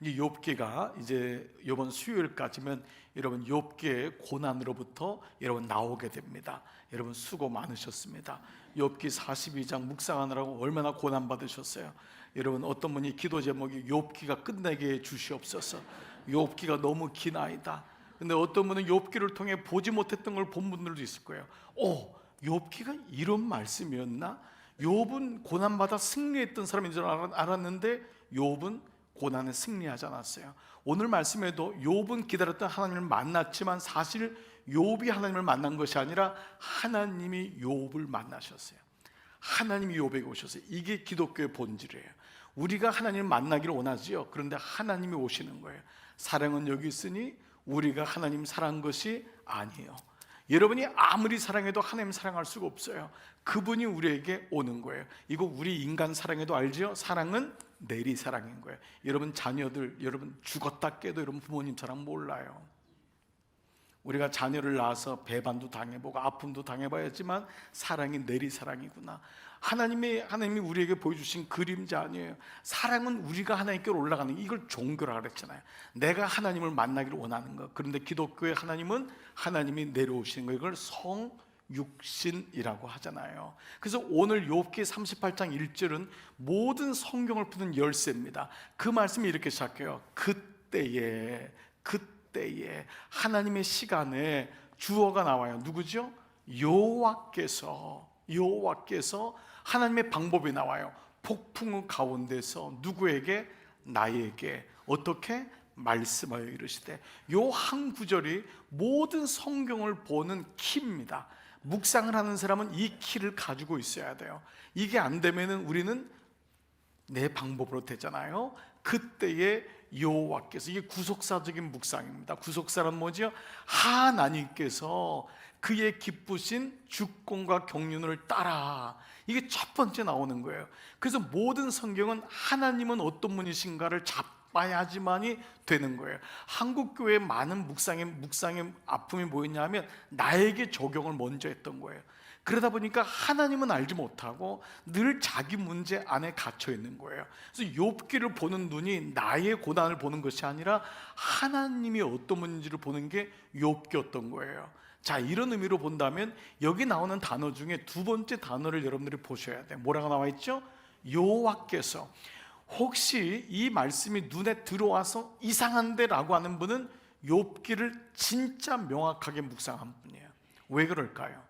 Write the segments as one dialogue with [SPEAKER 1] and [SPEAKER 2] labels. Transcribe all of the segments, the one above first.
[SPEAKER 1] 이 욥기가 이제 이번 수요일까지면 여러분 욥기의 고난으로부터 여러분 나오게 됩니다. 여러분 수고 많으셨습니다. 욥기 42장 묵상하느라고 얼마나 고난 받으셨어요. 여러분 어떤 분이 기도 제목이 욥기가 끝내게 주시옵소서. 욥기가 너무 기나이다. 근데 어떤 분은 욥기를 통해 보지 못했던 걸 본 분들도 있을 거예요. 욥기가 이런 말씀이었나? 욥은 고난받아 승리했던 사람인 줄 알았는데 욥은 고난에 승리하지 않았어요. 오늘 말씀에도 욥은 기다렸던 하나님을 만났지만 사실 욥이 하나님을 만난 것이 아니라 하나님이 욥을 만나셨어요. 하나님이 욥에게 오셨어요. 이게 기독교의 본질이에요. 우리가 하나님을 만나기를 원하지요. 그런데 하나님이 오시는 거예요. 사랑은 여기 있으니 우리가 하나님 사랑한 것이 아니에요. 여러분이 아무리 사랑해도 하나님 사랑할 수가 없어요. 그분이 우리에게 오는 거예요. 이거 우리 인간 사랑해도 알죠? 사랑은 내리 사랑인 거예요. 여러분 자녀들, 여러분 죽었다 깨도 여러분 부모님 사랑 몰라요. 우리가 자녀를 낳아서 배반도 당해보고 아픔도 당해봐야지만 사랑이 내리 사랑이구나. 하나님이 우리에게 보여주신 그림자 아니에요. 사랑은 우리가 하나님께로 올라가는, 이걸 종교라 그랬잖아요. 내가 하나님을 만나기를 원하는 것. 그런데 기독교의 하나님은 하나님이 내려오시는 거, 이걸 성육신이라고 하잖아요. 그래서 오늘 욥기 38장 1절은 모든 성경을 푸는 열쇠입니다. 그 말씀이 이렇게 시작해요. 그때에 하나님의 시간에 주어가 나와요. 누구죠? 여호와께서 하나님의 방법이 나와요. 폭풍 가운데서 누구에게? 나에게 어떻게? 말씀하여 이르시되. 요 한 구절이 모든 성경을 보는 키입니다. 묵상을 하는 사람은 이 키를 가지고 있어야 돼요. 이게 안 되면은 우리는 내 방법으로 되잖아요. 그때에 여호와께서, 이게 구속사적인 묵상입니다. 구속사는 뭐죠? 하나님께서 그의 기쁘신 주권과 경륜을 따라, 이게 첫 번째 나오는 거예요. 그래서 모든 성경은 하나님은 어떤 분이신가를 잡아야지만이 되는 거예요. 한국교회의 많은 묵상의 아픔이 뭐였냐면 나에게 적용을 먼저 했던 거예요. 그러다 보니까 하나님은 알지 못하고 늘 자기 문제 안에 갇혀 있는 거예요. 그래서 욥기를 보는 눈이 나의 고난을 보는 것이 아니라 하나님이 어떤 분인지를 보는 게 욥기였던 거예요. 자, 이런 의미로 본다면 여기 나오는 단어 중에 두 번째 단어를 여러분들이 보셔야 돼요. 뭐라고 나와 있죠? 여호와께서. 혹시 이 말씀이 눈에 들어와서 이상한데 라고 하는 분은 욥기를 진짜 명확하게 묵상한 분이에요. 왜 그럴까요?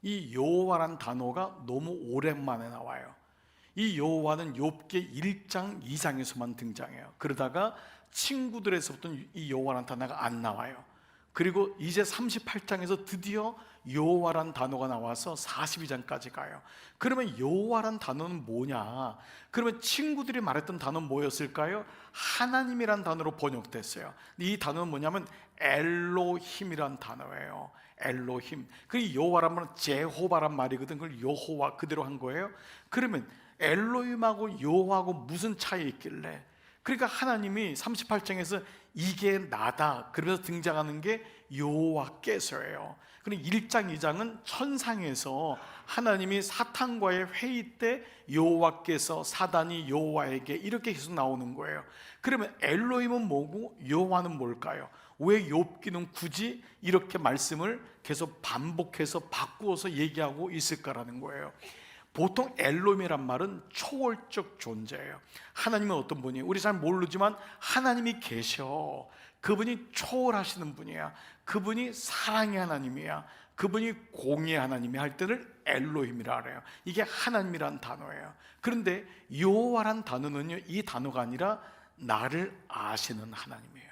[SPEAKER 1] 이 여호와란 단어가 너무 오랜만에 나와요. 이 여호와는 욥기 1장 2장에서만 등장해요. 그러다가 친구들에서부터는 이 여호와란 단어가 안 나와요. 그리고 이제 38장에서 드디어 여호와란 단어가 나와서 42장까지 가요. 그러면 여호와란 단어는 뭐냐? 그러면 친구들이 말했던 단어는 뭐였을까요? 하나님이란 단어로 번역됐어요. 이 단어는 뭐냐면 엘로힘이란 단어예요. 엘로힘. 그 여호와란 말은 제호바란 말이거든. 그걸 여호와 그대로 한 거예요. 그러면 엘로힘하고 여호와하고 무슨 차이 있길래? 그러니까 하나님이 38장에서 이게 나다 그러면서 등장하는 게 여호와께서예요. 그리고 1장 2장은 천상에서 하나님이 사탄과의 회의 때 여호와께서 사단이 여호와에게 이렇게 계속 나오는 거예요. 그러면 엘로힘은 뭐고 여호와는 뭘까요? 왜 욥기는 굳이 이렇게 말씀을 계속 반복해서 바꾸어서 얘기하고 있을까라는 거예요. 보통 엘로힘이란 말은 초월적 존재예요. 하나님은 어떤 분이에요? 우리 잘 모르지만 하나님이 계셔. 그분이 초월하시는 분이야. 그분이 사랑의 하나님이야. 그분이 공의의 하나님이 할 때를 엘로힘이라 그래요. 이게 하나님이란 단어예요. 그런데 여호와란 단어는요, 이 단어가 아니라 나를 아시는 하나님이에요.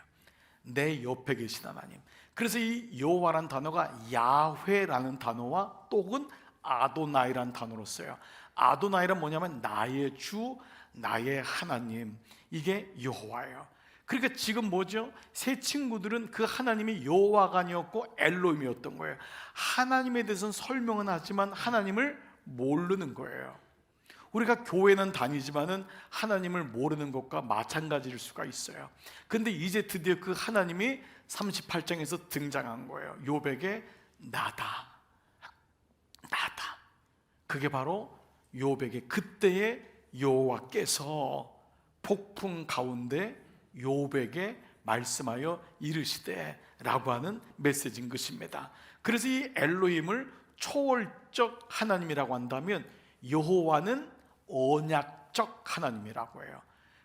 [SPEAKER 1] 내 옆에 계신 하나님. 그래서 이 여호와란 단어가 야훼라는 단어와 또 혹은 아도나이란 단어로 써요. 아도나이란 뭐냐면 나의 주, 나의 하나님. 이게 여호와예요. 그러니까 지금 뭐죠? 새 친구들은 그 하나님이 여호와가 아니었고 엘로힘이었던 거예요. 하나님에 대해서는 설명은 하지만 하나님을 모르는 거예요. 우리가 교회는 다니지만은 하나님을 모르는 것과 마찬가지일 수가 있어요. 근데 이제 드디어 그 하나님이 38장에서 등장한 거예요. 욥에게 나다. 그게 바로 욥에게 그때의 여호와께서 폭풍 가운데 욥에게 말씀하여 이르시되 라고 하는 메시지인 것입니다. 그래서 이 엘로힘을 초월적 하나님이라고 한다면 여호와는 언약적 하나님이라고 해요.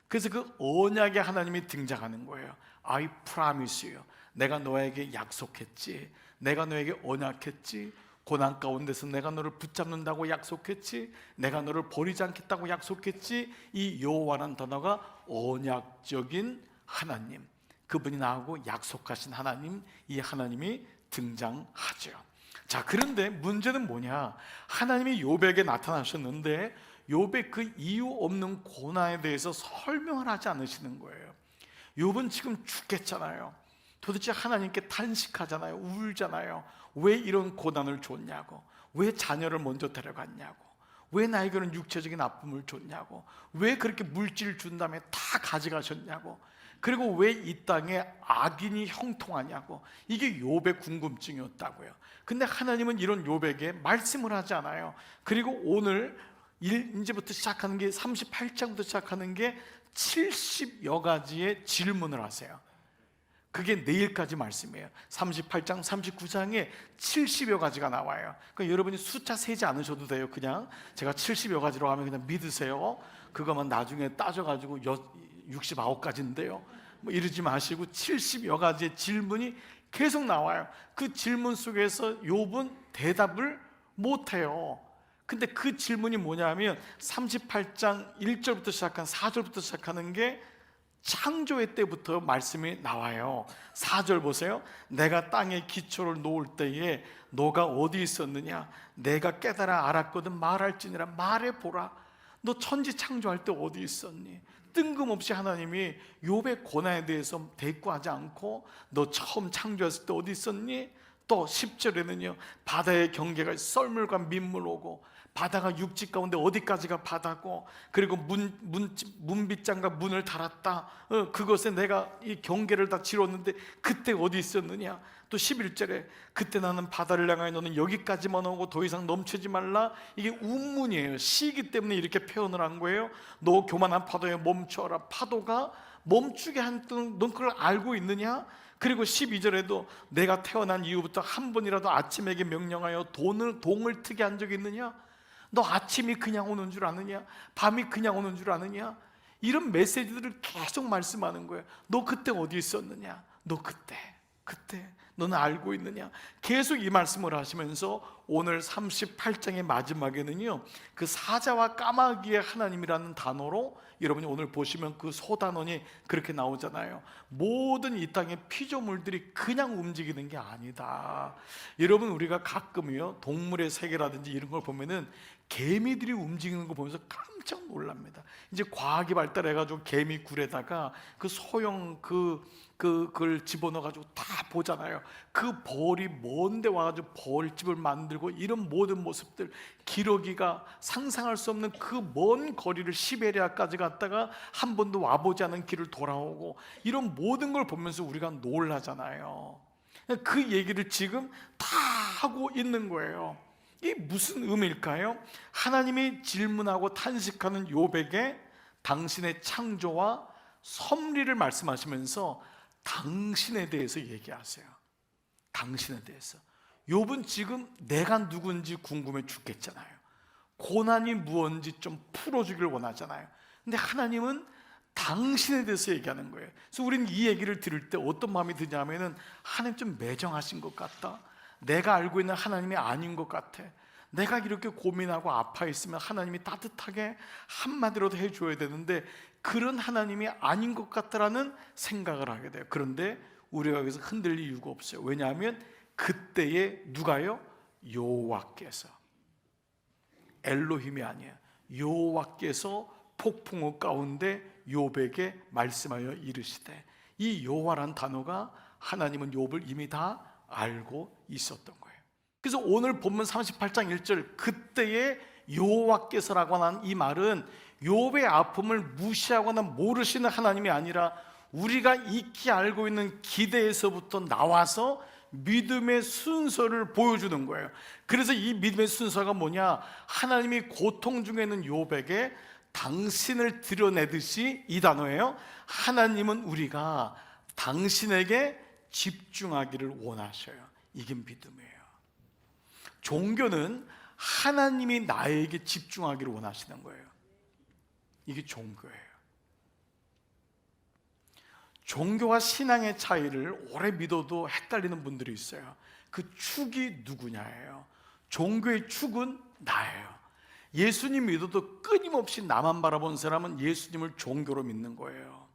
[SPEAKER 1] 그래서 그 언약의 하나님이 등장하는 거예요. I promise you, 내가 너에게 약속했지, 내가 너에게 언약했지, 고난 가운데서 내가 너를 붙잡는다고 약속했지, 내가 너를 버리지 않겠다고 약속했지. 이 여호와라는 단어가 언약적인 하나님, 그분이 나하고 약속하신 하나님, 이 하나님이 등장하죠. 자, 그런데 문제는 뭐냐? 하나님이 욥에게 나타나셨는데 욥의 그 이유 없는 고난에 대해서 설명을 하지 않으시는 거예요. 욥은 지금 죽겠잖아요. 도대체 하나님께 탄식하잖아요. 울잖아요. 왜 이런 고난을 줬냐고, 왜 자녀를 먼저 데려갔냐고, 왜 나에게는 육체적인 아픔을 줬냐고, 왜 그렇게 물질을 준 다음에 다 가져가셨냐고, 그리고 왜 이 땅에 악인이 형통하냐고. 이게 욥의 궁금증이었다고요. 근데 하나님은 이런 욥에게 말씀을 하지 않아요. 그리고 오늘 이제부터 시작하는 게 38장부터 시작하는 게 70여 가지의 질문을 하세요. 그게 내일까지 말씀이에요. 38장, 39장에 70여 가지가 나와요. 그러니까 여러분이 숫자 세지 않으셔도 돼요. 그냥 제가 70여 가지로 하면 그냥 믿으세요. 그거만 나중에 따져가지고 69가지인데요 뭐 이러지 마시고 70여 가지의 질문이 계속 나와요. 그 질문 속에서 욥은 대답을 못해요. 근데 그 질문이 뭐냐면 38장 1절부터 시작한 4절부터 시작하는 게 창조의 때부터 말씀이 나와요. 4절 보세요. 내가 땅에 기초를 놓을 때에 너가 어디 있었느냐? 내가 깨달아 알았거든 말할지니라 말해보라. 너 천지 창조할 때 어디 있었니? 뜬금없이 하나님이 욥의 고난에 대해서 대꾸하지 않고 너 처음 창조했을 때 어디 있었니? 또 10절에는요 바다의 경계가 썰물과 민물 오고 바다가 육지 가운데 어디까지가 바다고, 그리고 문빗장과 문을 달았다. 그것에 내가 이 경계를 다 지렀는데 그때 어디 있었느냐. 또 11절에 그때 나는 바다를 향하여 너는 여기까지만 오고 더 이상 넘치지 말라. 이게 운문이에요. 시기 때문에 이렇게 표현을 한 거예요. 너 교만한 파도에 멈춰라. 파도가 멈추게 한 넌 그걸 알고 있느냐. 그리고 12절에도 내가 태어난 이후부터 한 번이라도 아침에게 명령하여 동을 트게 한 적이 있느냐? 너 아침이 그냥 오는 줄 아느냐? 밤이 그냥 오는 줄 아느냐? 이런 메시지들을 계속 말씀하는 거예요. 너 그때 어디 있었느냐? 너 그때 너는 알고 있느냐? 계속 이 말씀을 하시면서 오늘 38장의 마지막에는요 그 사자와 까마귀의 하나님이라는 단어로, 여러분이 오늘 보시면 그 소단원이 그렇게 나오잖아요. 모든 이 땅의 피조물들이 그냥 움직이는 게 아니다. 여러분, 우리가 가끔요 동물의 세계라든지 이런 걸 보면은 개미들이 움직이는 거 보면서 깜짝 놀랍니다. 이제 과학이 발달해가지고 개미 굴에다가 그 소형 그걸 집어넣어가지고 다 보잖아요. 그 벌이 먼데 와가지고 벌집을 만들고 이런 모든 모습들, 기러기가 상상할 수 없는 그 먼 거리를 시베리아까지 갔다가 한 번도 와보지 않은 길을 돌아오고, 이런 모든 걸 보면서 우리가 놀라잖아요. 그 얘기를 지금 다 하고 있는 거예요. 이게 무슨 의미일까요? 하나님이 질문하고 탄식하는 욥에게 당신의 창조와 섭리를 말씀하시면서 당신에 대해서 얘기하세요. 당신에 대해서. 욥은 지금 내가 누군지 궁금해 죽겠잖아요. 고난이 무언지 좀 풀어주길 원하잖아요. 근데 하나님은 당신에 대해서 얘기하는 거예요. 그래서 우리는 이 얘기를 들을 때 어떤 마음이 드냐면은 하나님 좀 매정하신 것 같다. 내가 알고 있는 하나님이 아닌 것 같아. 내가 이렇게 고민하고 아파있으면 하나님이 따뜻하게 한마디로도 해줘야 되는데 그런 하나님이 아닌 것 같다라는 생각을 하게 돼요. 그런데 우리가 여기서 흔들릴 이유가 없어요. 왜냐하면 그때에 누가요? 여호와께서, 엘로힘이 아니에요. 여호와께서 폭풍우 가운데 욥에게 말씀하여 이르시되, 이 여호와란 단어가 하나님은 욥을 이미 다 알고 있었던 거예요. 그래서 오늘 본문 38장 1절 그때의 여호와께서라고 하는 이 말은 욥의 아픔을 무시하거나 모르시는 하나님이 아니라 우리가 익히 알고 있는 기대에서부터 나와서 믿음의 순서를 보여주는 거예요. 그래서 이 믿음의 순서가 뭐냐? 하나님이 고통 중에 있는 욥에게 당신을 드러내듯이, 이 단어예요, 하나님은 우리가 당신에게 집중하기를 원하셔요. 이게 믿음이에요. 종교는 하나님이 나에게 집중하기를 원하시는 거예요. 이게 종교예요. 종교와 신앙의 차이를 오래 믿어도 헷갈리는 분들이 있어요. 그 축이 누구냐예요. 종교의 축은 나예요. 예수님 믿어도 끊임없이 나만 바라본 사람은 예수님을 종교로 믿는 거예요.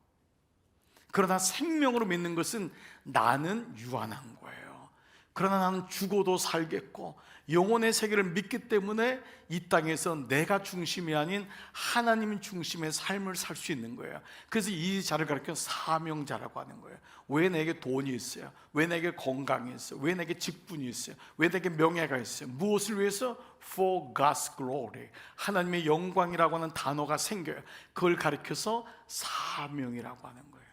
[SPEAKER 1] 그러나 생명으로 믿는 것은 나는 유한한 거예요. 그러나 나는 죽어도 살겠고 영혼의 세계를 믿기 때문에 이 땅에서 내가 중심이 아닌 하나님 중심의 삶을 살 수 있는 거예요. 그래서 이 자를 가르쳐 사명자라고 하는 거예요. 왜 내게 돈이 있어요? 왜 내게 건강이 있어요? 왜 내게 직분이 있어요? 왜 내게 명예가 있어요? 무엇을 위해서? For God's glory. 하나님의 영광이라고 하는 단어가 생겨요. 그걸 가르쳐서 사명이라고 하는 거예요.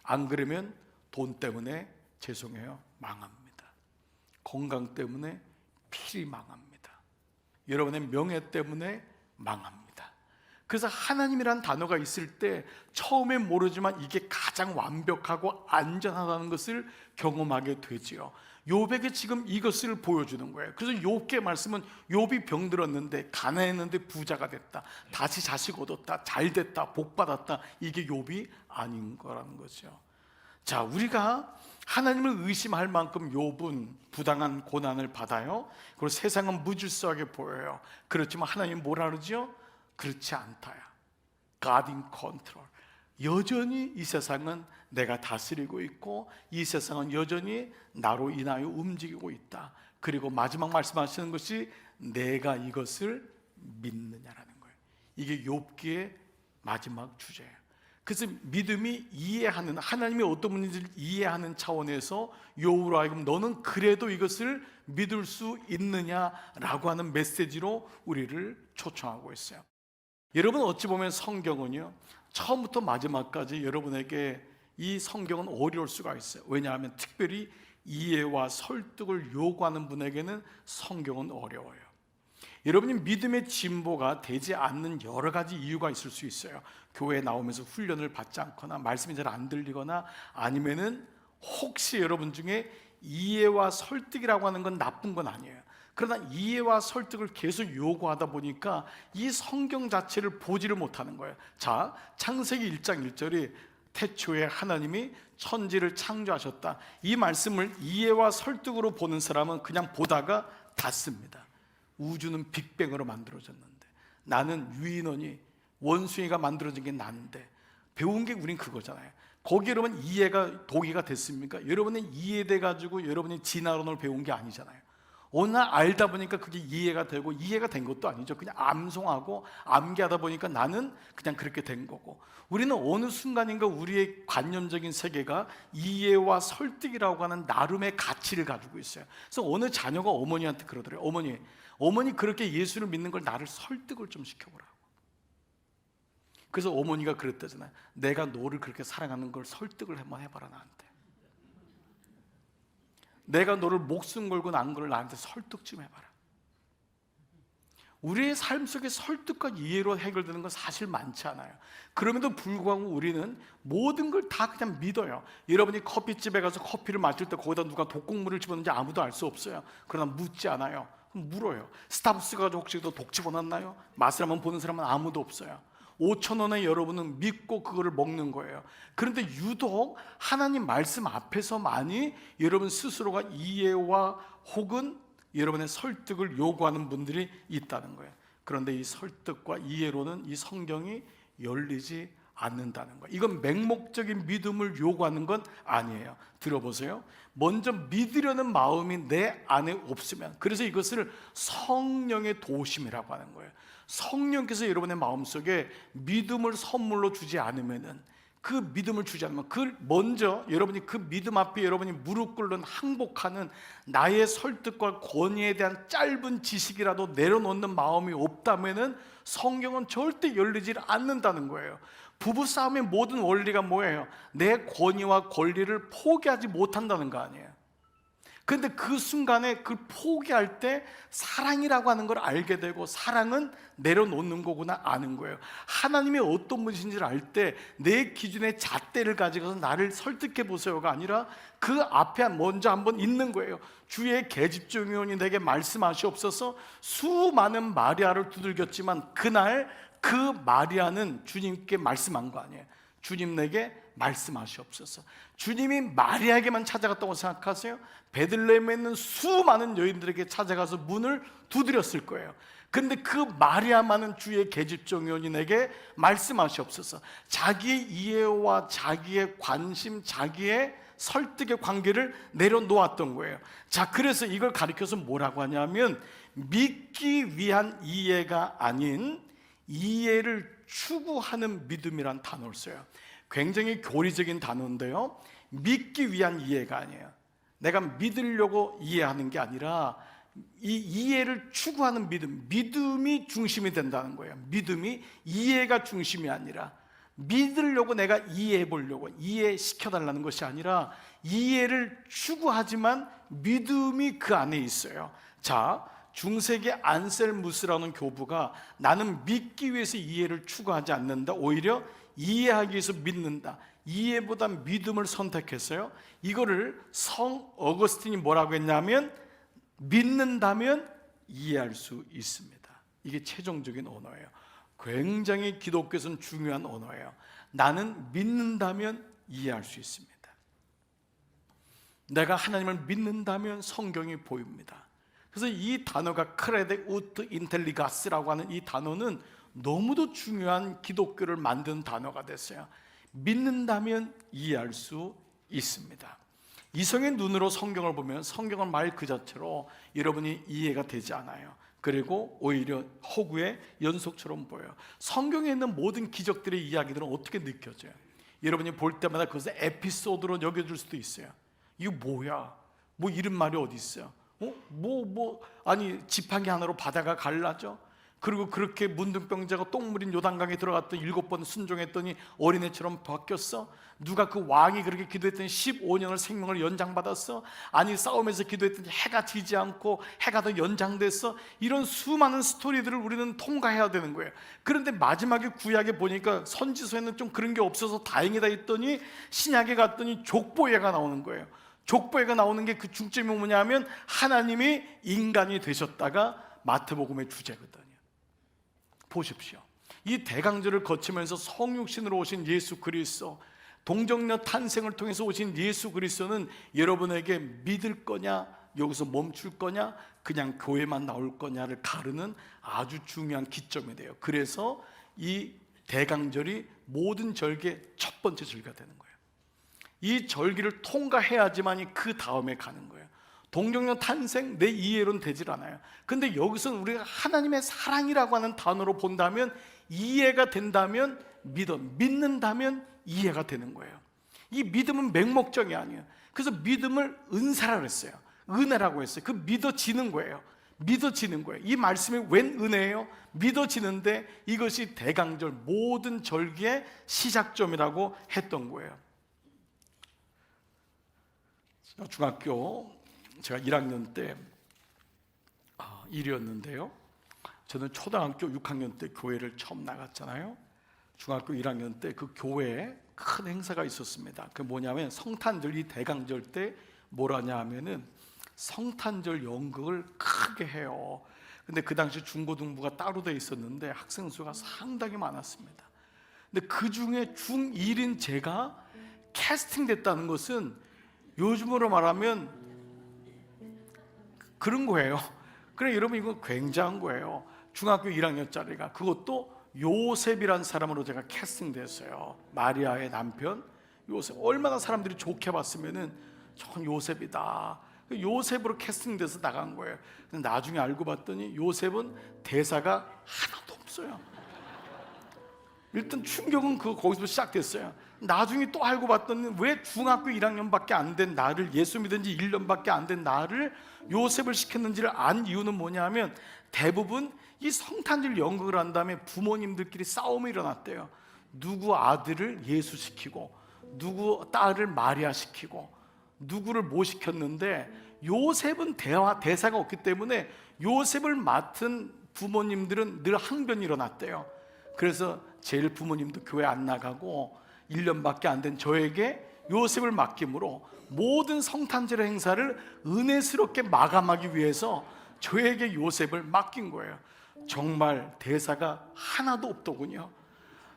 [SPEAKER 1] 안 그러면 돈 때문에 죄송해요, 망합니다. 건강 때문에 필히 망합니다. 여러분의 명예 때문에 망합니다. 그래서 하나님이란 단어가 있을 때 처음엔 모르지만 이게 가장 완벽하고 안전하다는 것을 경험하게 되지요. 욥에게 지금 이것을 보여주는 거예요. 그래서 욥의 말씀은 욥이 병들었는데 가난했는데 부자가 됐다, 다시 자식 얻었다, 잘 됐다, 복 받았다. 이게 욥이 아닌 거라는 거죠. 자, 우리가 하나님을 의심할 만큼 욥은 부당한 고난을 받아요. 그리고 세상은 무질서하게 보여요. 그렇지만 하나님 뭐라 그러죠? 그렇지 않다야. God in control. 여전히 이 세상은 내가 다스리고 있고 이 세상은 여전히 나로 인하여 움직이고 있다. 그리고 마지막 말씀하시는 것이 내가 이것을 믿느냐라는 거예요. 이게 욥기의 마지막 주제예요. 그래서 믿음이 이해하는, 하나님이 어떤 분인지를 이해하는 차원에서 욥으로 하여금 너는 그래도 이것을 믿을 수 있느냐라고 하는 메시지로 우리를 초청하고 있어요. 여러분, 어찌 보면 성경은요, 처음부터 마지막까지 여러분에게 이 성경은 어려울 수가 있어요. 왜냐하면 특별히 이해와 설득을 요구하는 분에게는 성경은 어려워요. 여러분이 믿음의 진보가 되지 않는 여러 가지 이유가 있을 수 있어요. 교회에 나오면서 훈련을 받지 않거나 말씀이 잘 안 들리거나 아니면은 혹시 여러분 중에 이해와 설득이라고 하는 건 나쁜 건 아니에요. 그러나 이해와 설득을 계속 요구하다 보니까 이 성경 자체를 보지를 못하는 거예요. 자, 창세기 1장 1절이 태초에 하나님이 천지를 창조하셨다. 이 말씀을 이해와 설득으로 보는 사람은 그냥 보다가 닫습니다. 우주는 빅뱅으로 만들어졌는데, 나는 유인원이 원숭이가 만들어진 게 나인데, 배운 게 우린 그거잖아요. 거기 여러분 이해가 동의가 됐습니까? 여러분은 이해돼 가지고 여러분이 진화론을 배운 게 아니잖아요. 어느 날 알다 보니까 그게 이해가 되고, 이해가 된 것도 아니죠. 그냥 암송하고 암기하다 보니까 나는 그냥 그렇게 된 거고, 우리는 어느 순간인가 우리의 관념적인 세계가 이해와 설득이라고 하는 나름의 가치를 가지고 있어요. 그래서 어느 자녀가 어머니한테 그러더래요. 어머니 그렇게 예수를 믿는 걸 나를 설득을 좀 시켜보라고. 그래서 어머니가 그랬다잖아요. 내가 너를 그렇게 사랑하는 걸 설득을 한번 해봐라, 나한테. 내가 너를 목숨 걸고 난 걸 나한테 설득 좀 해봐라. 우리의 삶 속에 설득과 이해로 해결되는 건 사실 많지 않아요. 그럼에도 불구하고 우리는 모든 걸 다 그냥 믿어요. 여러분이 커피집에 가서 커피를 마실 때 거기다 누가 독극물을 집어넣는지 아무도 알 수 없어요. 그러나 묻지 않아요. 그럼 물어요. 스타벅스 가서 혹시 독 집어넣었나요? 맛을 한번 보는 사람은 아무도 없어요. 5,000원에 여러분은 믿고 그거를 먹는 거예요. 그런데 유독 하나님 말씀 앞에서만이 여러분 스스로가 이해와 혹은 여러분의 설득을 요구하는 분들이 있다는 거예요. 그런데 이 설득과 이해로는 이 성경이 열리지 않는다는 거예요. 이건 맹목적인 믿음을 요구하는 건 아니에요. 들어보세요. 먼저 믿으려는 마음이 내 안에 없으면, 그래서 이것을 성령의 도심이라고 하는 거예요. 성령께서 여러분의 마음속에 믿음을 선물로 주지 않으면은, 그 믿음을 주지 않으면, 그 먼저 여러분이 그 믿음 앞에 여러분이 무릎 꿇는 항복하는 나의 설득과 권위에 대한 짧은 지식이라도 내려놓는 마음이 없다면은 성경은 절대 열리지 않는다는 거예요. 부부싸움의 모든 원리가 뭐예요? 내 권위와 권리를 포기하지 못한다는 거 아니에요. 근데 그 순간에 그걸 포기할 때 사랑이라고 하는 걸 알게 되고, 사랑은 내려놓는 거구나 아는 거예요. 하나님이 어떤 분이신지를 알 때 내 기준의 잣대를 가지고서 나를 설득해 보세요가 아니라 그 앞에 먼저 한번 있는 거예요. 주의 계집종이오니 내게 말씀하시옵소서. 수많은 마리아를 두들겼지만 그날 그 마리아는 주님께 말씀한 거 아니에요. 주님 내게 말씀하시옵소서. 주님이 마리아에게만 찾아갔다고 생각하세요? 베들레헴에 있는 수많은 여인들에게 찾아가서 문을 두드렸을 거예요. 근데 그 마리아만은 주의 계집종이오니 내게 말씀하시옵소서. 자기의 이해와 자기의 관심, 자기의 설득의 관계를 내려놓았던 거예요. 자, 그래서 이걸 가리켜서 뭐라고 하냐면 믿기 위한 이해가 아닌 이해를 추구하는 믿음이란 단어를 써요. 굉장히 교리적인 단어인데요, 믿기 위한 이해가 아니에요. 내가 믿으려고 이해하는 게 아니라 이 이해를 추구하는 믿음, 믿음이 중심이 된다는 거예요. 믿음이 이해가 중심이 아니라, 믿으려고 내가 이해해 보려고 이해시켜 달라는 것이 아니라 이해를 추구하지만 믿음이 그 안에 있어요. 자, 중세기 안셀무스라는 교부가 나는 믿기 위해서 이해를 추구하지 않는다, 오히려 이해하기 위해서 믿는다, 이해보다 믿음을 선택했어요. 이거를 성 어거스틴이 뭐라고 했냐면 믿는다면 이해할 수 있습니다. 이게 최종적인 언어예요. 굉장히 기독교에서는 중요한 언어예요. 나는 믿는다면 이해할 수 있습니다. 내가 하나님을 믿는다면 성경이 보입니다. 그래서 이 단어가 크레데 우트 인텔리가스라고 하는 이 단어는 너무도 중요한 기독교를 만든 단어가 됐어요. 믿는다면 이해할 수 있습니다. 이성의 눈으로 성경을 보면 성경은 말 그 자체로 여러분이 이해가 되지 않아요. 그리고 오히려 허구의 연속처럼 보여요. 성경에 있는 모든 기적들의 이야기들은 어떻게 느껴져요? 여러분이 볼 때마다 그것을 에피소드로 여겨줄 수도 있어요. 이거 뭐야? 뭐 이런 말이 어디 있어요? 아니 지팡이 하나로 바다가 갈라져? 그리고 그렇게 문둥병자가 똥물인 요단강에 들어갔더니 7번 순종했더니 어린애처럼 바뀌었어? 누가 그 왕이 그렇게 기도했더니 15년을 생명을 연장받았어? 아니 싸움에서 기도했더니 해가 지지 않고 해가 더 연장됐어? 이런 수많은 스토리들을 우리는 통과해야 되는 거예요. 그런데 마지막에 구약에 보니까 선지서에는 좀 그런 게 없어서 다행이다 했더니 신약에 갔더니 족보예가 나오는 거예요. 족보예가 나오는 게 그 중점이 뭐냐면 하나님이 인간이 되셨다가 마태복음의 주제거든요. 보십시오. 이 대강절을 거치면서 성육신으로 오신 예수 그리스도, 동정녀 탄생을 통해서 오신 예수 그리스도는 여러분에게 믿을 거냐, 여기서 멈출 거냐, 그냥 교회만 나올 거냐를 가르는 아주 중요한 기점이 돼요. 그래서 이 대강절이 모든 절기의 첫 번째 절기가 되는 거예요. 이 절기를 통과해야지만이 그 다음에 가는 거예요. 동정녀 탄생 내 이해로는 되질 않아요. 근데 여기서는 우리가 하나님의 사랑이라고 하는 단어로 본다면, 이해가 된다면 믿는다면 이해가 되는 거예요. 이 믿음은 맹목적이 아니에요. 그래서 믿음을 은사라고 했어요. 은혜라고 했어요. 그 믿어지는 거예요. 믿어지는 거예요. 이 말씀이 웬 은혜예요? 믿어지는데 이것이 대강절 모든 절기의 시작점이라고 했던 거예요. 중학교 제가 1학년 때 일이었는데요, 저는 초등학교 6학년 때 교회를 처음 나갔잖아요. 중학교 1학년 때 그 교회에 큰 행사가 있었습니다. 그 뭐냐면 성탄절, 이 대강절 때 뭘 하냐 하면은 성탄절 연극을 크게 해요. 근데 그 당시 중고등부가 따로 돼 있었는데 학생 수가 상당히 많았습니다. 근데 그 중에 중1인 제가 캐스팅됐다는 것은 요즘으로 말하면 그런 거예요. 그래 여러분, 이거 굉장한 거예요. 중학교 1학년짜리가, 그것도 요셉이란 사람으로 제가 캐스팅됐어요. 마리아의 남편 요셉. 얼마나 사람들이 좋게 봤으면은 전 요셉이다, 요셉으로 캐스팅돼서 나간 거예요. 근데 나중에 알고 봤더니 요셉은 대사가 하나도 없어요. 일단 충격은 거기서 시작됐어요. 나중에 또 알고 봤더니 왜 중학교 1학년밖에 안 된 나를, 예수 믿은 지 1년밖에 안 된 나를 요셉을 시켰는지를 안 이유는 뭐냐면, 대부분 이 성탄절 연극을 한 다음에 부모님들끼리 싸움이 일어났대요. 누구 아들을 예수 시키고 누구 딸을 마리아 시키고 누구를 못 시켰는데, 요셉은 대사가 없기 때문에 요셉을 맡은 부모님들은 늘 항변이 일어났대요. 그래서 제일 부모님도 교회 안 나가고 1년밖에 안 된 저에게 요셉을 맡김으로 모든 성탄절 행사를 은혜스럽게 마감하기 위해서 저에게 요셉을 맡긴 거예요. 정말 대사가 하나도 없더군요.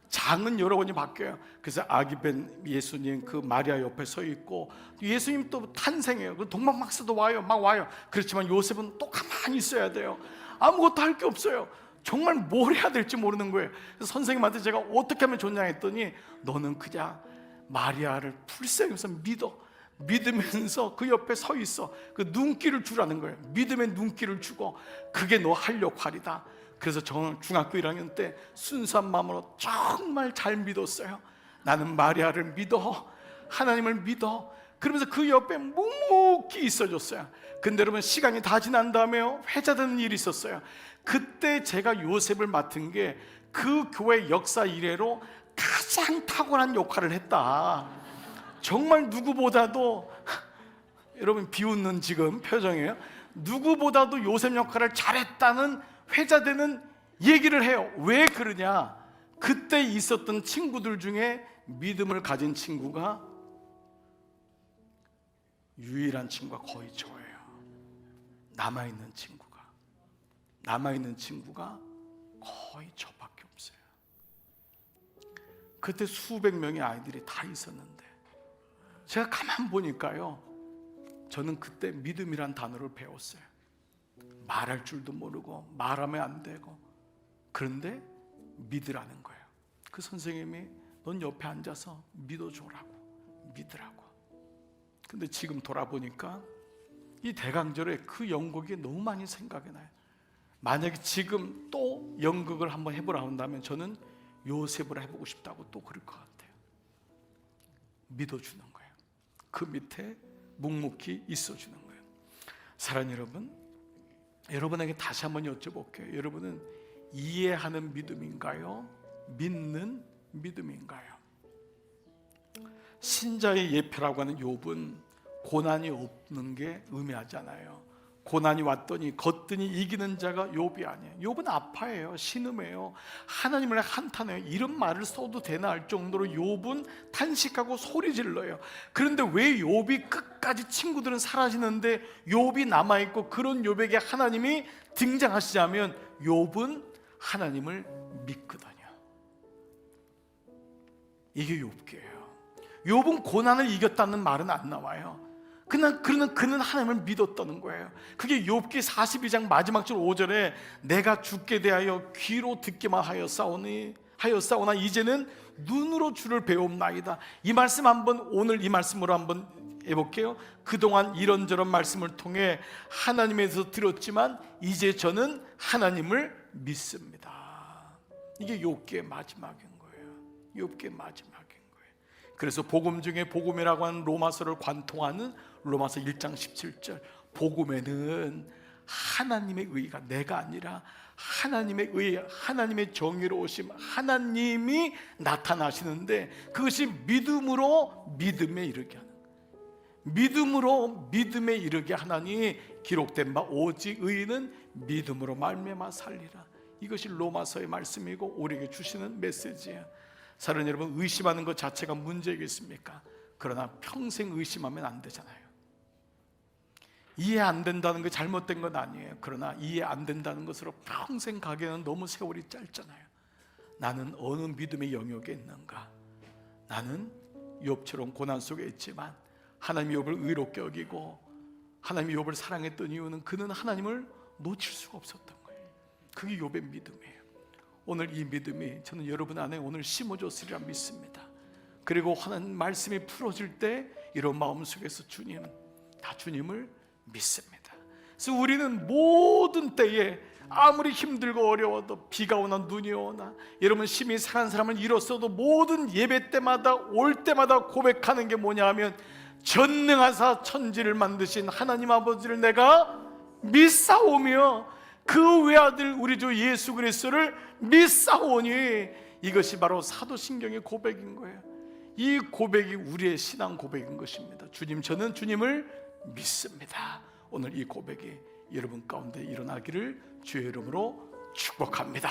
[SPEAKER 1] 장은 여러 번이 바뀌어요. 그래서 아기벤 예수님 그 마리아 옆에 서 있고, 예수님 또 탄생해요. 그 동방박사도 와요, 막 와요. 그렇지만 요셉은 또 가만히 있어야 돼요. 아무것도 할 게 없어요. 정말 뭘 해야 될지 모르는 거예요. 그래서 선생님한테 제가 어떻게 하면 좋냐 했더니, 너는 그냥 마리아를 풀세면서 믿으면서 그 옆에 서 있어. 그 눈길을 주라는 거예요. 믿음의 눈길을 주고, 그게 너 할 역할이다. 그래서 저는 중학교 1학년 때 순수한 마음으로 정말 잘 믿었어요. 나는 마리아를 믿어, 하나님을 믿어. 그러면서 그 옆에 묵묵히 있어줬어요. 근데 여러분, 시간이 다 지난 다음에요, 회자되는 일이 있었어요. 그때 제가 요셉을 맡은 게 그 교회 역사 이래로 가장 탁월한 역할을 했다. 정말 누구보다도 여러분, 비웃는 지금 표정이에요. 누구보다도 요셉 역할을 잘했다는 회자되는 얘기를 해요. 왜 그러냐? 그때 있었던 친구들 중에 믿음을 가진 친구가, 유일한 친구가 거의 저예요. 남아있는 친구가 거의 저밖에 없어요. 그때 수백 명의 아이들이 다 있었는데, 제가 가만 보니까요, 저는 그때 믿음이란 단어를 배웠어요. 말할 줄도 모르고 말하면 안 되고, 그런데 믿으라는 거예요. 그 선생님이 넌 옆에 앉아서 믿으라고. 근데 지금 돌아보니까 이 대강절에 그 연극이 너무 많이 생각이 나요. 만약에 지금 또 연극을 한번 해보라 한다면 저는 요셉을 해보고 싶다고 또 그럴 것 같아요. 믿어주는 거예요. 그 밑에 묵묵히 있어주는 거예요. 사랑하는 여러분, 여러분에게 다시 한번 여쭤볼게요. 여러분은 이해하는 믿음인가요? 믿는 믿음인가요? 신자의 예표라고 하는 욥은 고난이 없는 게 의미하잖아요. 고난이 왔더니 걷더니 이기는 자가 욥이 아니에요. 욥은 아파해요. 신음해요. 하나님을 한탄해요. 이런 말을 써도 되나 할 정도로 욥은 탄식하고 소리 질러요. 그런데 왜 욥이 끝까지, 친구들은 사라지는데 욥이 남아있고, 그런 욥에게 하나님이 등장하시자면 욥은 하나님을 믿거든요. 이게 욥기예요. 욥은 고난을 이겼다는 말은 안 나와요. 그는 하나님을 믿었다는 거예요. 그게 욥기 42장 마지막 절 5절에 내가 죽게 대하여 귀로 듣기만 하였사오나 이제는 눈으로 주를 배움나이다. 이 말씀 오늘 이 말씀으로 한번 해볼게요. 그동안 이런저런 말씀을 통해 하나님에서 들었지만 이제 저는 하나님을 믿습니다. 이게 욥기의 마지막인 거예요. 욥기의 마지막인 거예요. 그래서 복음 중에 복음이라고 하는 로마서를 관통하는 로마서 1장 17절, 복음에는 하나님의 의가, 내가 아니라 하나님의 의, 하나님의 정의로우심, 하나님이 나타나시는데, 그것이 믿음으로 믿음에 이르게 하는, 믿음으로 믿음에 이르게 하나니 기록된 바 오직 의인은 믿음으로 말미암아 살리라. 이것이 로마서의 말씀이고 우리에게 주시는 메시지예요. 사랑하는 여러분, 의심하는 것 자체가 문제겠습니까? 그러나 평생 의심하면 안 되잖아요. 이해 안 된다는 게 잘못된 건 아니에요. 그러나 이해 안 된다는 것으로 평생 가기에는 너무 세월이 짧잖아요. 나는 어느 믿음의 영역에 있는가? 나는 욥처럼 고난 속에 있지만 하나님이 욥을 의롭게 여기고 하나님이 욥을 사랑했던 이유는 그는 하나님을 놓칠 수가 없었던 거예요. 그게 욥의 믿음이에요. 오늘 이 믿음이 저는 여러분 안에 오늘 심어졌으리라 믿습니다. 그리고 하나님 말씀이 풀어질 때 이런 마음속에서 다 주님을 믿습니다. 그래서 우리는 모든 때에 아무리 힘들고 어려워도, 비가 오나 눈이 오나, 여러분 심히 사랑하는 사람을 잃었어도 모든 예배 때마다 올 때마다 고백하는 게 뭐냐 하면, 전능하사 천지를 만드신 하나님 아버지를 내가 믿사오며 그 외아들 우리 주 예수 그리스도를 믿사오니, 이것이 바로 사도신경의 고백인 거예요. 이 고백이 우리의 신앙 고백인 것입니다. 주님, 저는 주님을 믿습니다. 오늘 이 고백이 여러분 가운데 일어나기를 주의 이름으로 축복합니다.